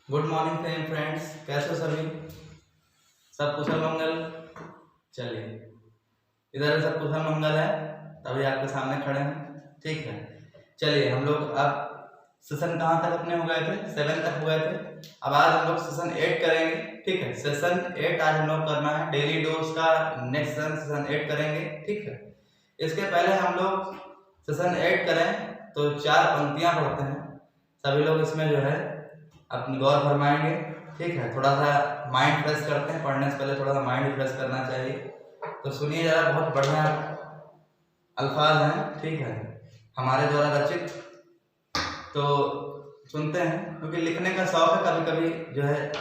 Good morning friends, कैसे हो सभी? सब कुशल मंगल। चलिए, इधर सब कुशल मंगल है, तभी आपके सामने खड़े हैं। ठीक है, चलिए हम लोग अब सेशन कहाँ तक अपने हो गए थे? 7 तक हो गए थे। अब आज हम लोग सेशन 8 करेंगे। ठीक है, सेशन 8 आज हम लोग करना है। डेली डोज का नेक्स्ट सेशन 8 करेंगे। ठीक है, इसके पहले हम लोग सेशन 8 करें तो 4 पंक्तियां पढ़ते हैं। सभी लोग इसमें जो है अपनी गौर फरमाएंगे। ठीक है, थोड़ा सा माइंड फ्रेश करते हैं। पढ़ने से पहले थोड़ा सा माइंड फ्रेश करना चाहिए। तो सुनिए जरा, बहुत बढ़िया अल्फाज हैं। ठीक है, हमारे द्वारा रचित। तो सुनते हैं, क्योंकि लिखने का शौक है। कभी कभी जो है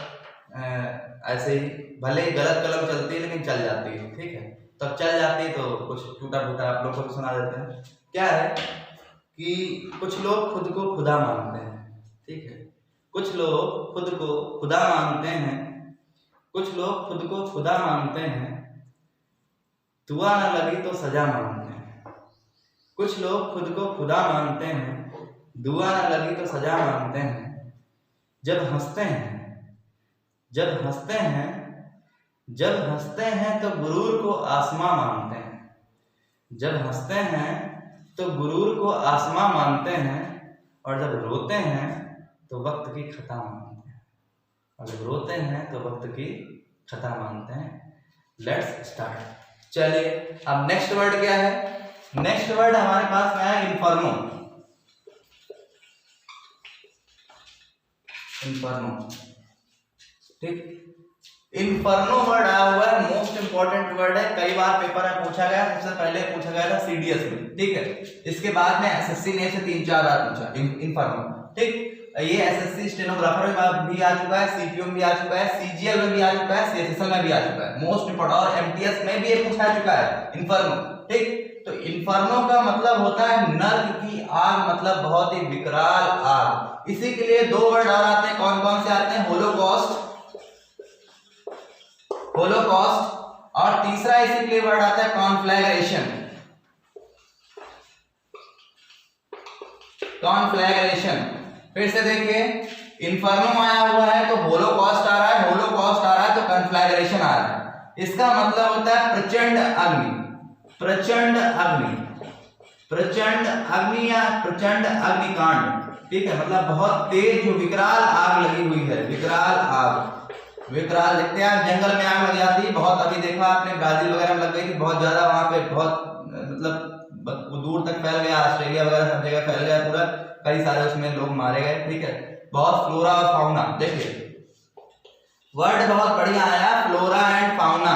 ऐसे ही, भले ही गलत कलम चलती है लेकिन चल जाती है। ठीक है, तब चल जाती है तो कुछ टूटा फूटा आप लोग को सुना देते हैं। क्या है कि कुछ लोग खुद को खुदा मानते हैं। ठीक है, कुछ लोग खुद को खुदा मानते हैं। कुछ लोग खुद को खुदा मानते हैं, दुआ न लगी तो सजा मानते हैं। कुछ लोग खुद को खुदा मानते हैं, दुआ न लगी तो सजा मानते हैं। जब हंसते हैं जब हंसते हैं जब हंसते हैं तो गुरूर को आसमां मानते हैं। जब हंसते हैं तो गुरूर को आसमां मानते हैं, और जब रोते हैं तो वक्त की खता मानते हैं। और जब रोते हैं तो वक्त की खता मानते हैं। Let's start. चलिए, अब नेक्स्ट वर्ड क्या है? नेक्स्ट वर्ड हमारे पास में है इन्फर्नो। इन्फर्नो, ठीक, इन्फर्नो वर्ड आया हुआ है, मोस्ट इंपॉर्टेंट वर्ड है। कई बार पेपर में पूछा गया, सबसे पहले पूछा गया था सीडीएस में। ठीक है, इसके बाद में एसएससी ने इसे 3-4 बार पूछा इन्फर्नो। ठीक, ये एसएससी स्टेनोग्राफर में भी आ चुका है, सीपीओ में भी आ चुका है, सीजीएल में भी आ चुका है, सीएसएसएल में भी आ चुका है। मोस्ट इंपॉर्टेंट, और एमटीएस में भी ये पूछा चुका है इन्फर्नो। ठीक, तो इन्फर्नो का मतलब होता है नर्क की आग, मतलब बहुत ही विकराल आग। इसी के लिए 2 वर्ड और आते हैं। कौन कौन से आते हैं? होलोकॉस्ट, होलोकॉस्ट, और तीसरा इसी के लिए वर्ड आता है कॉन्फ्लैग्रेशन। कॉन्फ्लैग्रेशन, फिर से देखिए, इन्फर्नो आया हुआ है तो होलोकॉस्ट आ रहा है, होलोकॉस्ट आ रहा है तो कॉन्फ्लैग्रेशन आ रहा है। इसका मतलब होता है प्रचंड अग्नि, प्रचंड अग्नि, प्रचंड अग्नि या प्रचंड अग्निकांड। ठीक है, मतलब बहुत तेज जो विकराल आग लगी हुई है, विकराल आग। विकराल देखते हैं, जंगल में आग लग जाती है बहुत। अभी देखा आपने ब्राजील वगैरह में लग गई थी बहुत ज्यादा, वहां पे बहुत मतलब दूर तक फैल गया, ऑस्ट्रेलिया वगैरह सब जगह फैल गया पूरा। कई सारे उसमें लोग मारे गए। ठीक है, बहुत फ्लोरा और फाउना, देखिए वर्ड बहुत बढ़िया आया, flora and fauna.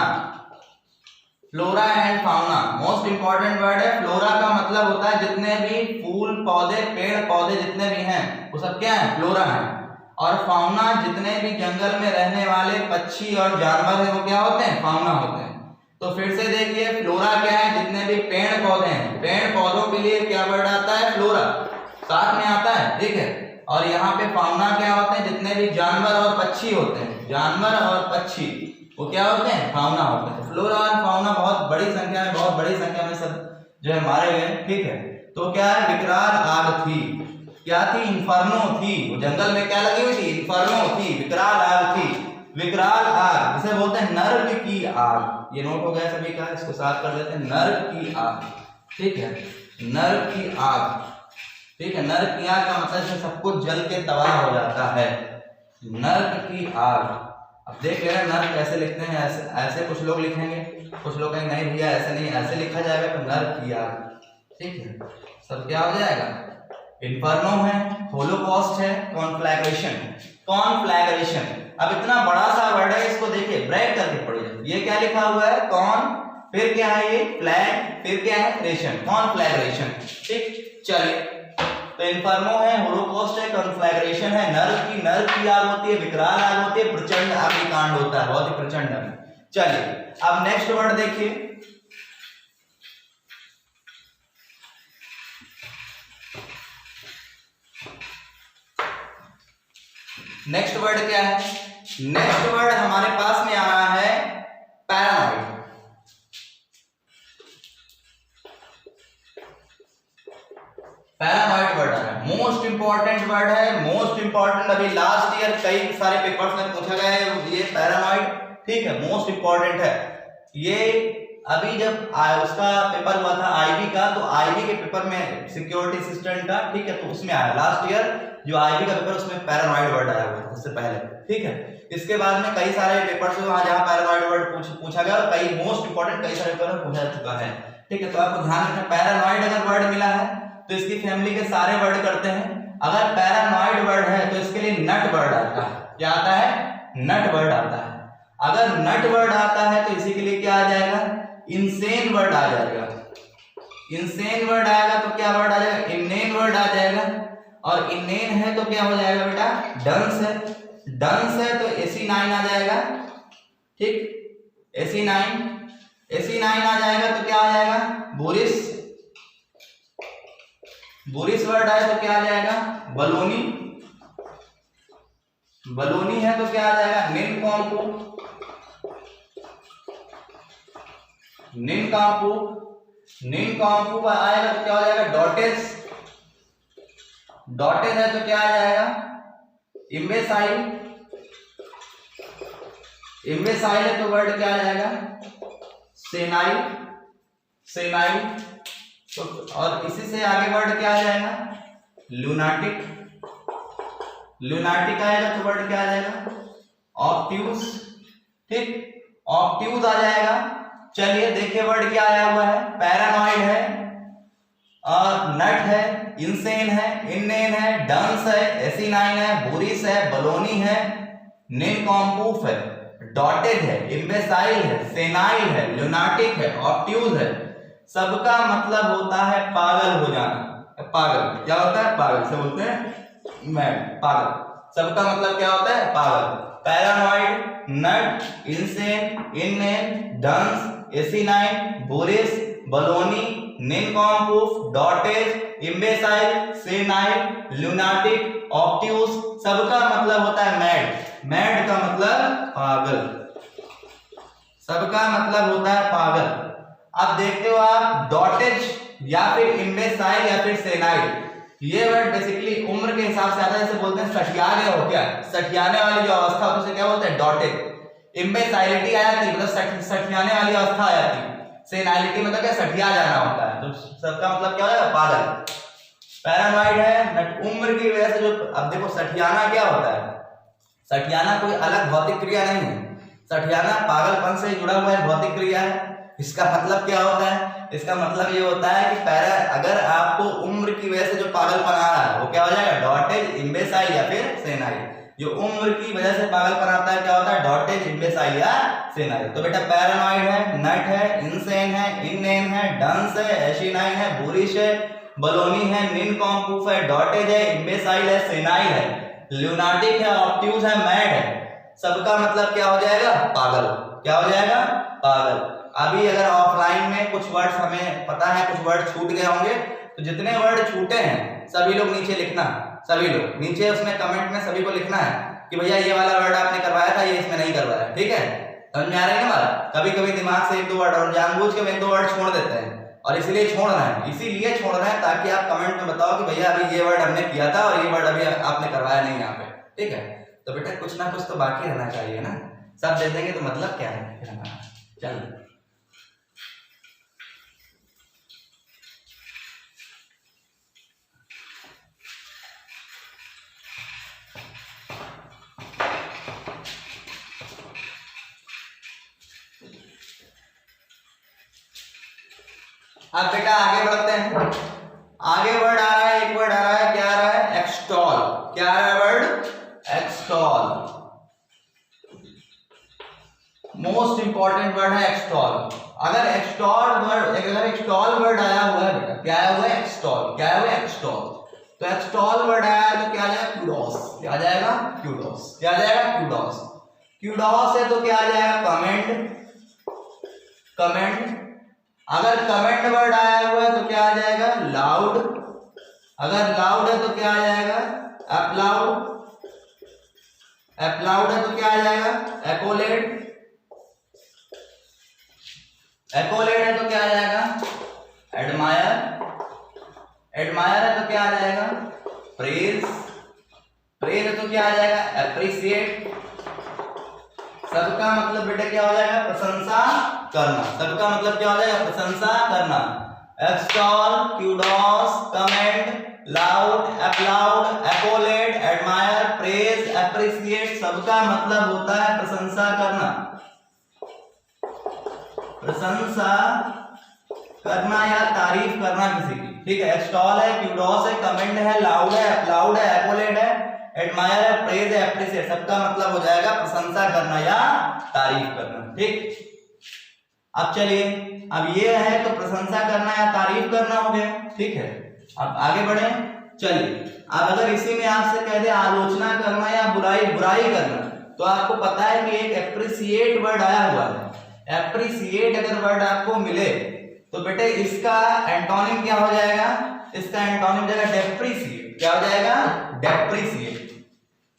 Flora and fauna most important word है। फ्लोरा का मतलब होता है जितने भी फूल पौधे, पेड़ पौधे जितने भी हैं वो सब क्या है? फ्लोरा है। और फाउना जितने भी जंगल में रहने वाले पक्षी और जानवर हैं वो क्या होते हैं? फाउना होते हैं। तो फिर से देखिए, फ्लोरा क्या है? जितने भी पेड़ पौधे हैं, पेड़ पौधों के लिए क्या वर्ड आता है? फ्लोरा, साथ में आता है। ठीक है, और यहाँ पे फाउना क्या होते हैं? जितने भी जानवर और पक्षी होते हैं, जानवर और पक्षी वो क्या होते हैं? फाउना होते हैं। फ्लोरा और फाउना बहुत बड़ी संख्या में, बहुत बड़ी संख्या में सब जो है मारे गए। ठीक है, तो क्या है? विकराल आग थी। क्या थी? इन्फर्नो थी। वो जंगल में क्या लगी हुई थी? इन्फर्नो थी, विकराल आग थी। विकराल आग इसे बोलते हैं नर्क की आग। ये नोट हो गया सभी का, इसको साफ कर देते हैं, नर्क की आग। ठीक है, नर्क की आग। ठीक है, नर्क की आग का मतलब सब कुछ जल के तबाह हो जाता है। नर्क की आग। अब देख रहे हैं नर्क कैसे लिखते हैं, ऐसे ऐसे कुछ लोग लिखेंगे, कुछ लोग कहेंगे नहीं भैया ऐसे नहीं, ऐसे लिखा जाएगा तो नर्क की आग। ठीक है, सब क्या हो जाएगा? इन्फर्नो है, होलोकॉस्ट है, कॉन्फ्लैग्रेशन। कॉन्फ्लैग्रेशन, अब इतना बड़ा सा वर्ड है, इसको देखिए ब्रेक करके पढ़िए। ये क्या लिखा हुआ है? कॉन, फिर क्या है ये? फ्लैग, फिर क्या है? रेशन, कॉन्फ्लैग्रेशन। ठीक, चलिए, तो इन्फर्नो है, होलोकॉस्ट है, कॉन्फ्लैग्रेशन है। नर्क की आग होती है, विकराल आग होती है, प्रचंड अग्निकांड होता है, बहुत ही प्रचंड अग्नि। चलिए, अब नेक्स्ट वर्ड देखिए। नेक्स्ट वर्ड क्या है? नेक्स्ट वर्ड हमारे पास में आ रहा है पैरानॉइड। पैरानॉइड वर्ड आ रहा है, मोस्ट इंपॉर्टेंट वर्ड है, मोस्ट इंपॉर्टेंट। अभी लास्ट ईयर कई सारे पेपर्स में पूछा गया है ये पैरानॉइड, ठीक है, मोस्ट इंपॉर्टेंट है ये। अभी जब उसका पेपर हुआ था आईबी का, तो आईबी के पेपर में सिक्योरिटी असिस्टेंट का, ठीक है, तो उसमें आया लास्ट ईयर जो आईबी का पेपर, उसमें पैरानॉइड वर्ड आया हुआ था उससे पहले, ठीक है। इसके बाद में कई सारे पेपर्स में वहां जहां पैरानॉइड वर्ड पूछा गया, और कई मोस्ट इंपॉर्टेंट कई सारे पेपर में पूछा चुका है, ठीक है। तो आपको ध्यान रखना, पैरानॉइड अगर वर्ड मिला है तो इसकी फैमिली के सारे वर्ड करते हैं। अगर पैरानॉइड वर्ड है तो इसके लिए नट वर्ड आता है। क्या आता है? नट वर्ड आता है। अगर नट वर्ड आता है तो इसी के लिए क्या आ जाएगा? इंसेन वर्ड आ जाएगा। इंसेन वर्ड आएगा तो क्या वर्ड आ जाएगा? इनेन वर्ड आ जाएगा। और इनेन है तो क्या हो जाएगा बेटा? डंस है। डंस है तो AC9 आ जाएगा, ठीक, AC9 आ जाएगा तो क्या आ जाएगा? बोरिस। बोरिस वर्ड आए तो क्या आ जाएगा? बलोनी। बलोनी है तो क्या आ जाएगा? निनकॉम्पू। निनकॉम्पू। निनकॉम्पू आएगा तो क्या हो जाएगा? डॉटेज। डॉटेज है तो क्या आ जाएगा? इम्बेसाइल। इम्बेसाइल है तो वर्ड क्या आ जाएगा? सेनाइल। सेनाइल। तो और इसी से आगे वर्ड क्या आ जाएगा? लूनाटिक। लूनाटिक आएगा तो वर्ड क्या आ जाएगा? ऑब्ट्यूज, ठीक, ऑब्ट्यूज आ जाएगा। चलिए देखिए वर्ड क्या आया हुआ है। पैरानॉइड है, और नट है, इंसेन है, इनेन है, डंस है, AC9 है, बोरिस है, बलोनी है, निनकॉम्पूफ है, डॉटेड है, इम्बेसाइल है, सेनाइल है, लूनाटिक है, ऑब्ट्यूज है। सबका मतलब होता है पागल हो जाना। पागल क्या होता है? पागल से बोलते हैं मैड, पागल। सबका मतलब क्या होता है? पागल। Paranoid, nut, insane, inane, dunce, AC9, boorish, baloney, nincompoop, dotage, imbecile, senile, lunatic, obtuse, सबका मतलब होता है मैड। मैड का मतलब पागल। सबका मतलब होता है पागल। अब देखते हो आप, डॉटेज या फिर इम्बेसाइल या फिर सेनाइल, ये वर्ड बेसिकली उम्र के हिसाब से आता है। जैसे बोलते हैं सठिया गए हो क्या, सठियाने वाली जो अवस्था होती है उसे क्या बोलते हैं? डॉटेज। इम्बेसाइलिटी आ जाती है मतलब सठियाने वाली अवस्था आ जाती है। सेनाइलिटी मतलब क्या? सठिया जाना होता है। तो सबका मतलब क्या हो जाएगा? पागल। पैरानॉइड है उम्र की वजह से जो, अब देखो सठियाना क्या होता है? सठियाना कोई अलग भौतिक क्रिया नहीं है। सठियाना पागलपन से जुड़ा हुआ है, भौतिक क्रिया है। इसका मतलब क्या होता है? इसका मतलब ये होता है कि अगर आपको उम्र की वजह से जो पागलपन आ रहा है वो क्या हो जाएगा? डॉटेज, इम्बेसाइल या फिर सेनाइल। जो उम्र की वजह से पागलपन आता है क्या होता है? डॉटेज, इम्बेसाइल या सेनाइल। तो बेटा पैरानॉइड है, नट है, इंसेन है, इनेन है, डंस है, AC9 है, बोरिश है, बलोनी है, निनकॉम्पूफ है, डॉटेज है, इम्बेसाइल है, सेनाइल है, लूनाटिक है, ऑब्ट्यूज है, मैड है। सबका मतलब क्या हो जाएगा? पागल। क्या हो जाएगा? पागल। अभी अगर ऑफलाइन में कुछ वर्ड्स हमें पता है, कुछ वर्ड छूट गए होंगे, तो जितने वर्ड छूटे हैं सभी लोग नीचे लिखना। सभी लोग नीचे उसमें कमेंट में सभी को लिखना है कि भैया ये वाला वर्ड आपने करवाया था, ये इसमें नहीं करवाया, ठीक है? समझ में आ रहा है ना बात? कभी कभी दिमाग से एक दो वर्ड और जानबूझ के एक दो वर्ड छोड़ देते हैं, और इसीलिए छोड़ रहे हैं। इसीलिए छोड़ रहे हैं ताकि आप कमेंट में बताओ कि भैया अभी ये वर्ड हमने किया था और ये वर्ड अभी आपने करवाया नहीं यहाँ पे, ठीक है? तो बेटा कुछ ना कुछ तो बाकी रहना चाहिए ना। सब दे देंगे तो मतलब क्या है? चलो अब बेटा आगे बढ़ते हैं। आगे वर्ड आ रहा है, एक वर्ड आ रहा है, क्या आ रहा है? एक्सटॉल। क्या आ रहा है word? Extol. Most important word है एक्सटॉल। अगर एक्सटॉल वर्ड आया हुआ है बेटा, क्या आया हुआ है? एक्सटॉल। क्या आया हुआ है? एक्सटॉल। तो एक्सटॉल वर्ड आया तो क्या आ जाएगा? क्यूडोस। क्या आ जाएगा? क्यूडोस। क्या आ जाएगा? क्यूडोस। क्यूडोस है तो क्या आ जाएगा? कमेंट। कमेंट। अगर कमेंट वर्ड आया हुआ है तो क्या आ जाएगा? लाउड। अगर लाउड है तो क्या आ जाएगा? अपलाउड। अपलाउड है तो क्या आ जाएगा? एकोलेड। एकोलेड है तो क्या आ जाएगा? एडमायर। एडमायर है तो क्या क्या आ जाएगा? प्रेज। प्रेज है तो क्या आ जाएगा? एप्रिसिएट। सबका मतलब बेटा क्या हो जाएगा? प्रशंसा करना। सबका मतलब क्या हो जाएगा? प्रशंसा करना। Extol, kudos, commend, laud, applaud, एपोलेट, एडमायर, प्रेज, एप्रिसिएट, सबका मतलब होता है प्रशंसा करना। प्रशंसा करना या तारीफ करना किसी की, ठीक है। एक्सटॉल है, क्यूडोस है, कमेंट है, लाउड है, अपलाउड है, एपोलेट है, एडमायर है, प्रेज है, एप्रिसिएट, सबका मतलब हो जाएगा प्रशंसा करना या तारीफ करना, ठीक। अब चलिए, अब ये है तो प्रशंसा करना या तारीफ करना हो गया, ठीक है। अब आगे बढ़े, चलिए। अब अगर इसी में आपसे कह दे आलोचना करना या बुराई करना, तो आपको पता है कि एक एप्रिसिएट वर्ड आया हुआ है। एप्रिसिएट अगर वर्ड आपको मिले तो बेटे इसका एंटोनिम क्या हो जाएगा? इसका एंटोनिम हो जाएगा डेप्रिसिएट। क्या हो जाएगा? डेप्रिसिएट।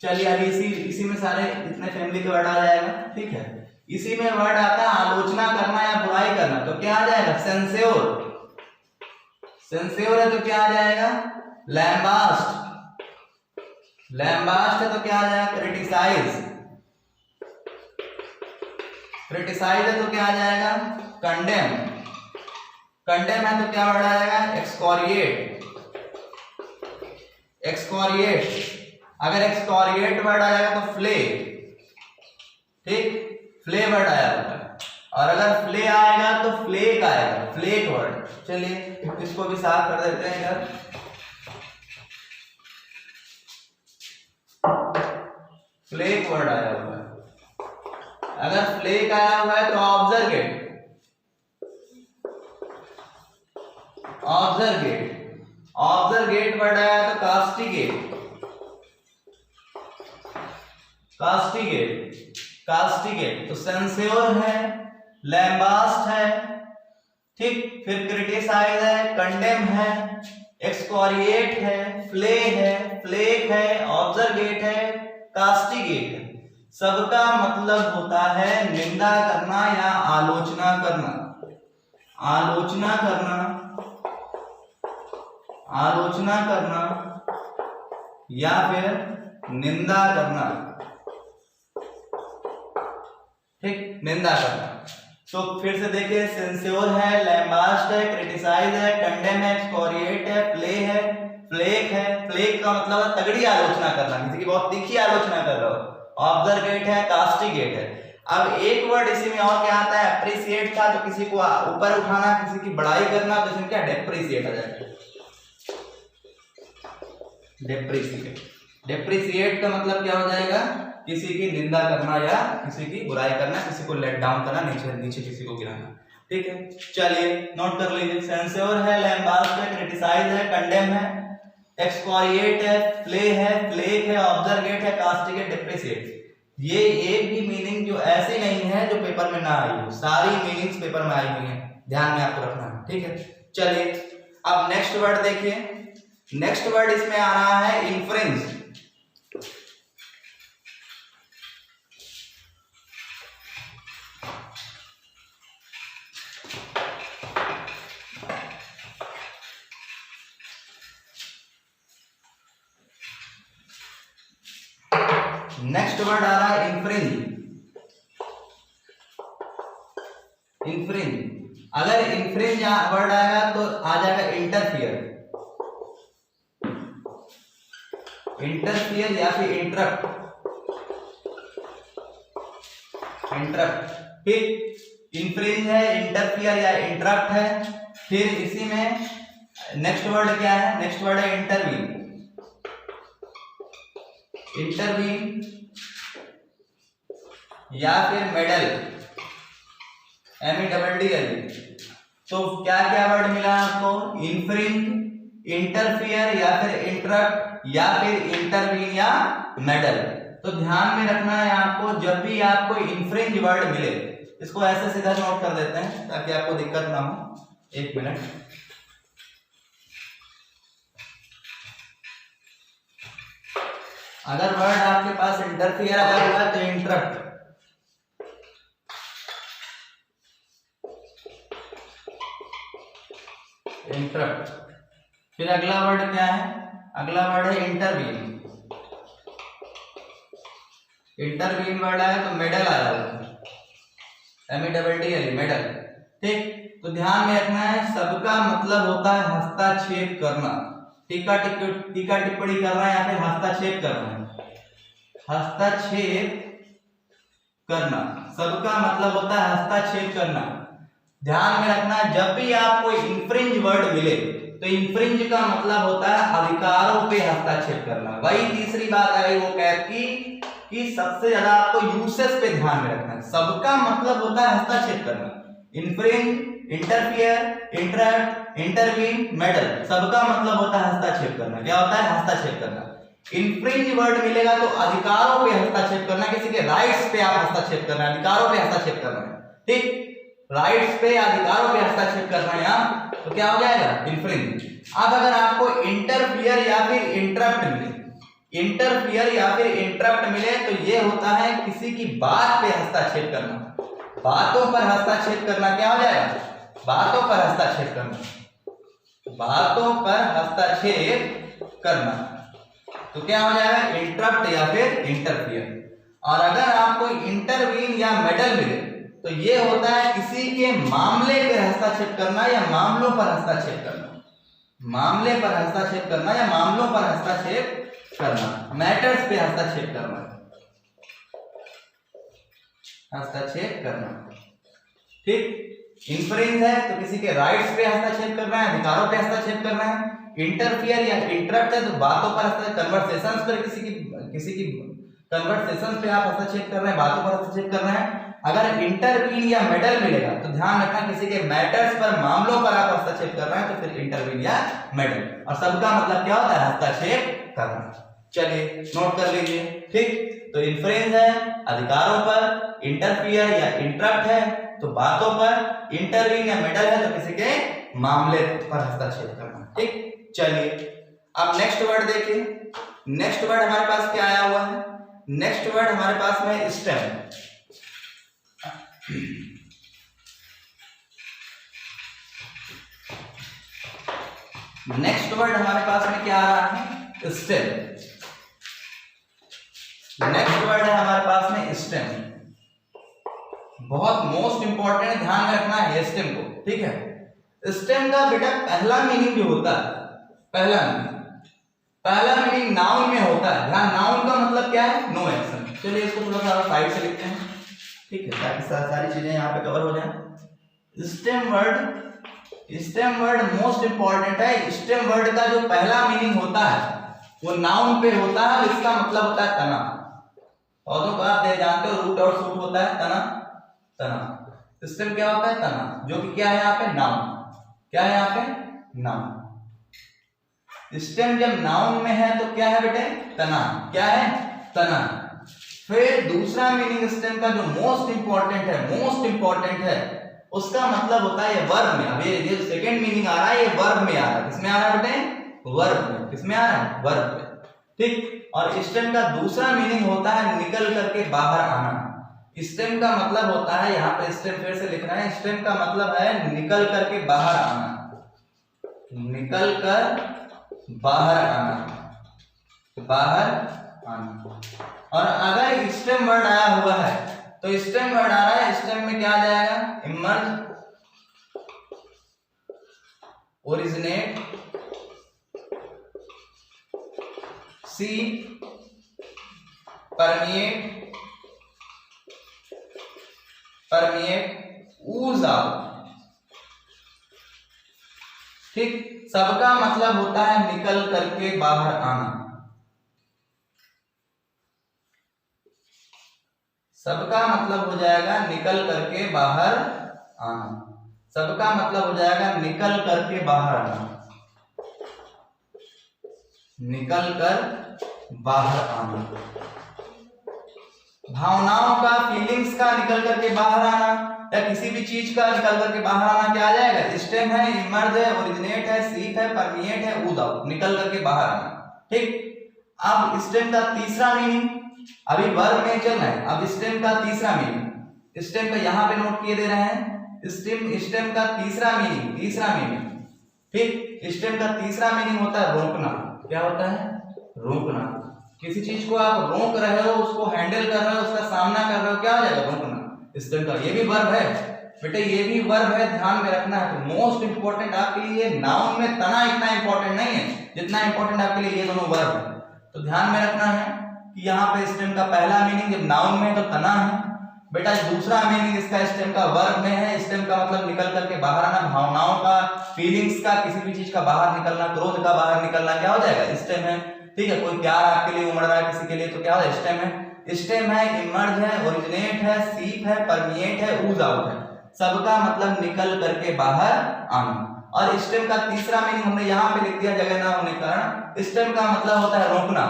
चलिए अब इसी में सारे इतने फैमिली के वर्ड आ जाएगा, ठीक है। इसी में वर्ड आता है आलोचना करना या बुराई करना, तो क्या आ जाएगा? सेंस्योर। सेंस्योर है तो क्या आ जाएगा? लैम्बास्ट। लैम्बास्ट है तो क्या आ जाएगा? क्रिटिसाइज। क्रिटिसाइज है तो क्या आ जाएगा? कंडेम। कंडेम है तो क्या वर्ड आ जाएगा? एक्सकोरिएट। एक्सकोरिएट। अगर एक्सकोरिएट वर्ड आ जाएगा तो फ्ले, ठीक, फ्ले वर्ड आया होगा। और अगर फ्ले आएगा तो फ्लेक आएगा, फ्लेक वर्ड। चलिए इसको भी साफ कर देते हैं इधर। फ्लेक वर्ड आया हुआ है। अगर फ्लेक आया हुआ है तो ऑब्जर्वेट। ऑब्जर्वेट। ऑब्जर्वेट वर्ड आया तो कास्टिगेट। कास्टिगेट। कास्टिगेट तो सेंस्योर है, लैम्बास्ट है, ठीक, फिर क्रिटिसाइज है, कंडेम है, एक्सकोरिएट है, फ्ले है, फ्लेक है, ऑब्जर्वेट है, कास्टिगेट है। सबका मतलब होता है निंदा करना या आलोचना करना। आलोचना करना, आलोचना करना या फिर निंदा करना, ठीक, निंदा करना। तो फिर से देखिए, सेंस्योर है, लैम्बास्ट है, क्रिटिसाइज है, कंडेम है, एक्सकोरिएट है, फ्ले है, फ्लेक है। फ्लेक का मतलब है तगड़ी आलोचना करना, किसी की बहुत तीखी आलोचना कर रहे हो। ऑब्जर्वेट है, कास्टिगेट है। अब एक वर्ड इसी में और क्या आता है? एप्रिसिएट था तो किसी को ऊपर उठाना, किसी की बड़ाई करना, तो इसमें क्या? डेप्रिसिएट आ जाएगा। डेप्रिसिएट। डेप्रिसिएट का मतलब क्या हो जाएगा? किसी की निंदा करना या किसी की बुराई करना, किसी को लेट डाउन करना, नीचे किसी को गिराना, ठीक है। चलिए नोट कर लीजिए, सेंस्योर है, लैम्बास्ट है, क्रिटिसाइज है, कंडेम है, एक्सकोरिएट है, फ्ले है, फ्लेक है, ऑब्जर्वेट है, कास्टिगेट, डेप्रिसिएट। ये एक भी मीनिंग जो ऐसी नहीं है जो पेपर में ना आई हो, सारी मीनिंग्स पेपर में आई हुई है, ध्यान में आपको रखना है, ठीक है। चलिए अब नेक्स्ट वर्ड देखिए। नेक्स्ट वर्ड इसमें आ रहा है इन्फ्रिंज। नेक्स्ट वर्ड आ रहा है इन्फ्रिंज। इन्फ्रिंज, अगर इन्फ्रिंज वर्ड आएगा तो आ जाएगा इंटरफियर। इंटरफियर या फिर इंटरप्ट। इंटरप्ट, ठीक, इन्फ्रिंज है, इंटरफियर या इंटरप्ट है। फिर इसी में नेक्स्ट वर्ड क्या है? नेक्स्ट वर्ड है इंटरवीन। इंटरवीन या फिर मेडल, MEDDL। तो क्या क्या वर्ड मिला आपको? इन्फ्रिंज, इंटरफियर या फिर इंटरप्ट या फिर इंटरवीन या मेडल। तो ध्यान में रखना है आपको, जब भी आपको इन्फ्रिंज वर्ड मिले इसको ऐसे सीधा नोट कर देते हैं ताकि आपको दिक्कत ना हो। एक मिनट, अगर वर्ड आपके पास इंटरफियर आया हुआ है तो इंटरप्ट, इंटरप्ट, फिर अगला वर्ड क्या है, अगला वर्ड है इंटरवीन। इंटरवीन वर्ड आया तो मेडल आया होगा, MEDDL मेडल। ठीक, तो ध्यान में रखना है सबका मतलब होता है हस्तक्षेप करना, टीका टिप्पणी करना या फिर हस्तक्षेप करना है। हस्तक्षेप करना सबका मतलब होता है हस्तक्षेप करना। ध्यान में रखना जब भी आपको इंफ्रिंज वर्ड मिले तो इंफ्रिंज का मतलब होता है अधिकारों पे हस्तक्षेप करना। वही तीसरी बात है वो कहती कि सबसे ज्यादा आपको यूसेज पे ध्यान में रखना है। सबका मतलब होता है हस्तक्षेप करना, इंफ्रिंज, इंटरफियर, इंटरप्ट, इंटरवीन, मेडल, सबका मतलब होता है हस्तक्षेप करना। क्या होता है? हस्तक्षेप करना। इंफ्रिंज वर्ड मिलेगा तो अधिकारों पे हस्तक्षेप करना, किसी के राइट्स पे आप हस्तक्षेप करना, अधिकारों पे हस्तक्षेप करना है। ठीक, राइट्स पे अधिकारों पे हस्तक्षेप करना है यहाँ, तो क्या हो जाएगा? इंफ्रिंज। अब अगर आपको इंटरफियर या फिर इंटरप्ट मिले, इंटरफियर या फिर इंटरप्ट मिले तो ये होता है किसी की बात पे हस्तक्षेप करना, बातों पर हस्तक्षेप करना। क्या हो जाएगा? बातों पर हस्तक्षेप करना, बातों पर हस्तक्षेप करना, तो क्या हो जाएगा? इंटरप्ट या फिर इंटरफियर। और अगर आपको इंटरवीन या मेडल मिले तो ये होता है किसी के मामले पर हस्तक्षेप करना या मामलों पर हस्तक्षेप करना, मामले पर हस्तक्षेप करना या मामलों पर हस्तक्षेप करना, मैटर्स पे हस्तक्षेप करना, हस्तक्षेप करना। ठीक, इंफ्रिंज है तो किसी के राइट्स पे हस्तक्षेप करना है, अधिकारों पे हस्तक्षेप करना है। इंटरफियर या इंटरप्ट है तो बातों पर हस्तक्षेप, कन्वर्सेशंस पर किसी की कन्वर्सेशंस पे आप हस्तक्षेप कर रहे हैं, बातों पर हस्तक्षेप कर रहे हैं। अगर इंटरवीन या मेडल मिलेगा तो ध्यान रखना किसी के मैटर्स पर, मामलों पर आप हस्तक्षेप कर रहे हैं तो फिर इंटरवीन या मेडल। और सबका मतलब क्या होता है? हस्तक्षेप करना। चलिए नोट कर लीजिए। ठीक, तो इंफ्रिंज है अधिकारों पर, इंटरफियर या इंटरप्ट है तो बातों पर, इंटरवीन या मेडल है तो किसी के मामले पर हस्तक्षेप करना। ठीक, चलिए अब नेक्स्ट वर्ड देखिए। नेक्स्ट वर्ड हमारे पास क्या आया हुआ है? नेक्स्ट वर्ड हमारे पास में स्टेम। नेक्स्ट वर्ड हमारे पास में क्या आ रहा है? स्टेम। नेक्स्ट वर्ड है हमारे पास में स्टेम, बहुत मोस्ट इंपॉर्टेंट है, ध्यान रखना है स्टेम को। ठीक है, स्टेम का बेटा पहला मीनिंग जो होता है, पहला मीनिंग नाउन में होता है। ध्यान, नाउन का मतलब क्या है? No action. चलिए इसको थोड़ा सा साइड से लिखते हैं, ठीक है, ताकि सारी चीजें यहाँ पे कवर हो जाए। स्टेम वर्ड मोस्ट इंपॉर्टेंट है। स्टेम वर्ड का जो पहला मीनिंग होता है वो नाउन पे होता है, इसका मतलब होता है तना। पौधों का आप जानते हो रूट और शूट होता है तना, तना। स्टेम क्या होता है? तना, जो कि क्या है यहाँ पे? नाउन। क्या है यहाँ पे? नाउन। स्टेम जब नाउन में है तो क्या है बेटे? तना। क्या है? तना। फिर दूसरा मीनिंग स्टेम का जो मोस्ट इंपॉर्टेंट है उसका मतलब होता है ये वर्ब में। अब ये सेकंड मीनिंग आ रहा है, ये वर्ब में आ रहा है। किसमें आ रहा है बेटे? वर्ब में। किसमें आ रहा है? वर्ब में। ठीक, और स्टेम का दूसरा मीनिंग होता है निकल करके बाहर आना। स्टेम का मतलब होता है, यहाँ पे स्टेम फिर से लिखना है, स्टेम का मतलब है निकल करके बाहर आना, निकल कर बाहर आना, बाहर आना। और अगर स्टेम वर्ड आया हुआ है तो स्टेम वर्ड आ रहा है, स्टेम में क्या आ जाएगा? इमर्ज, ओरिजिनेट, सीड, परमिएट, ऊज आउट। ठीक, सबका मतलब होता है निकल करके बाहर आना। सबका मतलब हो जाएगा निकल करके बाहर आना। सबका मतलब हो जाएगा निकल करके बाहर आना, निकल कर बाहर आना। भावनाओं का, फीलिंग्स का निकल करके बाहर आना या किसी भी चीज का निकल करके बाहर आना क्या आ जाएगा? स्टेम है, इमर्ज है, ओरिजिनेट है, सीप है, परमिएट है, ऊज आउट, निकल करके बाहर आना। ठीक, अब स्टेम का तीसरा मीनिंग, अभी वर्ब में चल रहा है, अब स्टेम का तीसरा मीनिंग, स्टेम का यहाँ पे नोट किए दे रहे हैं। स्टेम का तीसरा मीनिंग, ठीक। स्टेम का तीसरा मीनिंग होता है रोकना। क्या होता है? रोकना। किसी चीज को आप रोक रहे हो, उसको हैंडल कर रहे हो, उसका सामना कर रहे हो, क्या हो जाएगा? रोकना। स्टेम का ये भी वर्ब है बेटे, ये भी वर्ब है, ध्यान में रखना है। तो मोस्ट इंपॉर्टेंट आपके लिए नाउन में तना इतना इंपॉर्टेंट नहीं है जितना इंपॉर्टेंट आपके लिए ये दोनों वर्ब है। तो ध्यान में रखना है कि यहाँ पे स्टेम का पहला मीनिंग जब नाउन में तो तना है बेटा, दूसरा मीनिंग इसका स्टेम का वर्ब में है। स्टेम का मतलब निकल करके बाहर आना, भावनाओं का, फीलिंग्स का, किसी भी चीज का बाहर निकलना, क्रोध का बाहर निकलना, क्या हो जाएगा? स्टेम है। ठीक है, कोई प्यार आपके लिए उमड़ रहा है किसी के लिए तो क्या है? स्टेम है। स्टेम है, इमर्ज है, ओरिजिनेट है, सीप है, परमिएट है, ऊज आउट है। सबका मतलब निकल करके बाहर आना। और स्टेम का तीसरा मीनिंग हमने यहाँ पे लिख दिया जगह ना होने के कारण। स्टेम का मतलब होता है रोकना।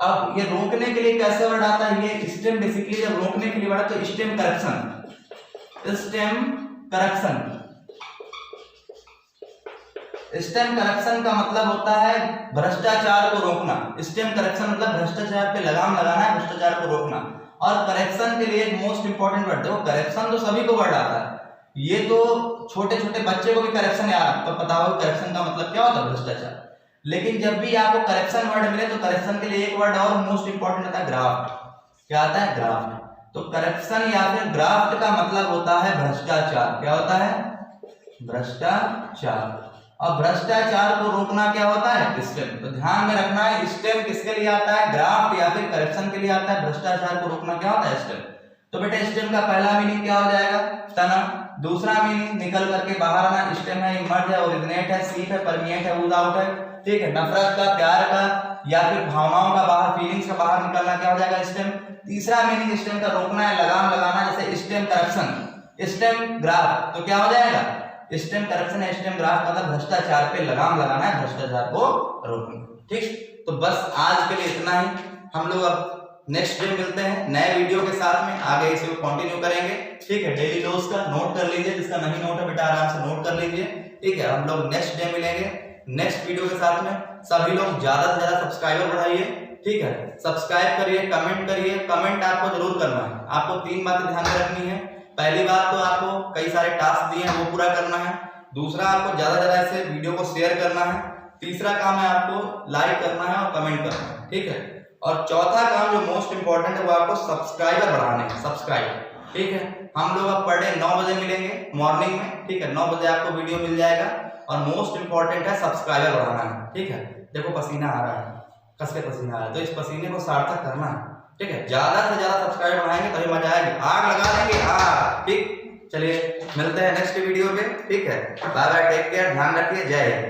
अब ये रोकने के लिए कैसे वर्ड आता है? ये स्टेम बेसिकली जब रोकने के लिए वर्ड तो stem correction. Stem correction, stem correction का मतलब होता है भ्रष्टाचार को रोकना। स्टेम करेक्शन मतलब भ्रष्टाचार पे लगाम लगाना है, भ्रष्टाचार को रोकना। और करेक्शन के लिए एक मोस्ट इंपॉर्टेंट वर्ड, देखो करेक्शन तो सभी को वर्ड आता है, ये तो छोटे छोटे बच्चे को भी करेक्शन याद तो पता हो करेक्शन का मतलब क्या होता है? भ्रष्टाचार। लेकिन जब भी आपको करेक्शन वर्ड मिले तो करेक्शन के लिए एक वर्ड और मोस्ट इंपॉर्टेंट आता है ग्राफ्ट। क्या आता है? ग्राफ्ट। तो करेक्शन या फिर ग्राफ्ट का मतलब होता है भ्रष्टाचार। क्या होता है? भ्रष्टाचार। और भ्रष्टाचार को रोकना क्या होता है? स्टेम। तो ध्यान में रखना है, स्टेम किसके लिए आता है? ग्राफ्ट या फिर करेक्शन के लिए आता है। भ्रष्टाचार को रोकना क्या होता है? स्टेम। तो बेटे स्टेम का पहला मीनिंग क्या हो जाएगा? तना। दूसरा मीनिंग निकल करके बाहर आना। स्टेम है, इमर्ज है, ओरिजिनेट है, सीप है, परमिएट है, ऊज आउट है। ठीक है, नफरत का, प्यार का या फिर भावनाओं का बाहर, फीलिंग्स का बाहर निकलना, क्या हो जाएगा? स्टेम। तीसरा मीनिंग स्टेम का रोकना है, लगाम लगाना, जैसे स्टेम करेक्शन, स्टेम ग्राफ। तो क्या हो जाएगा? स्टेम करेक्शन है, स्टेम ग्राफ मतलब भ्रष्टाचार पे लगाम लगाना है, भ्रष्टाचार को रोकना। ठीक, तो बस आज के लिए इतना ही। हम लोग अब नेक्स्ट डे मिलते हैं नए वीडियो के साथ में, आगे इसे कंटिन्यू करेंगे। ठीक है, डेली डोज का नोट कर लीजिए, जिसका नहीं नोट है बेटा आराम से नोट कर लीजिए। ठीक है, हम लोग नेक्स्ट डे मिलेंगे नेक्स्ट वीडियो के साथ में। सभी लोग ज्यादा से ज्यादा सब्सक्राइबर बढ़ाइए। ठीक है, सब्सक्राइब करिए, कमेंट करिए। कमेंट आपको जरूर करना है। आपको 3 बातें ध्यान में रखनी है। पहली बात तो आपको कई सारे टास्क दिए हैं वो पूरा करना है। दूसरा, आपको ज्यादा से ज्यादा ऐसे वीडियो को शेयर करना है। तीसरा काम है आपको लाइक करना है और कमेंट करना है। ठीक है, और चौथा काम जो मोस्ट इंपॉर्टेंट है वो आपको सब्सक्राइबर बढ़ाने हैं, सब्सक्राइबर। ठीक है, हम लोग अब पर डे 9 बजे मिलेंगे मॉर्निंग में। ठीक है, 9 बजे आपको वीडियो मिल जाएगा। और मोस्ट इंपॉर्टेंट है सब्सक्राइबर बढ़ाना है। ठीक है, देखो पसीना आ रहा है, कस के पसीना आ रहा है, तो इस पसीने को सार्थक करना है। ठीक है, ज्यादा से ज्यादा सब्सक्राइब बढ़ाएंगे तभी मजा आएगी, आग लगा देंगे आग। ठीक, चलिए मिलते हैं नेक्स्ट वीडियो पे। ठीक है, बाय बाय, टेक केयर, ध्यान रखिए, जय हिंद।